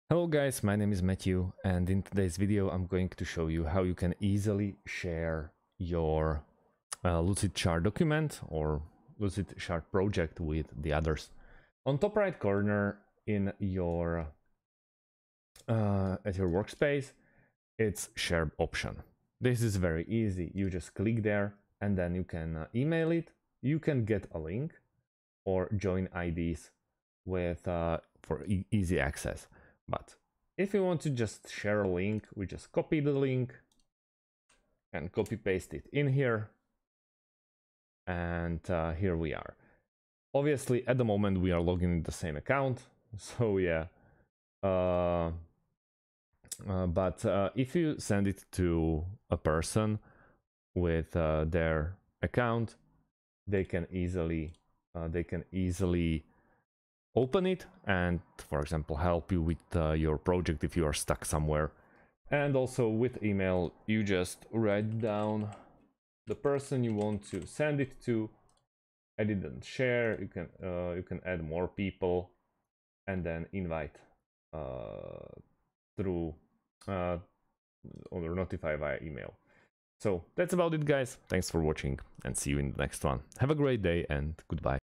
Hello guys, my name is Matthew, and in today's video I'm going to show you how you can easily share your Lucidchart document or Lucidchart project with the others. On top right corner in your at your workspace, it's share option. This is very easy. You just click there and then you can email it. You can get a link or join IDs with for easy access. But if you want to just share a link, we just copy the link and copy paste it in here. And here we are. Obviously, at the moment, we are logging in the same account. So yeah. But if you send it to a person with their account, they can easily open it and, for example, help you with your project if you are stuck somewhere. And also with email, you just write down the person you want to send it to, edit and share. You can add more people and then invite through or notify via email. So that's about it, guys. Thanks for watching and see you in the next one. Have a great day and goodbye.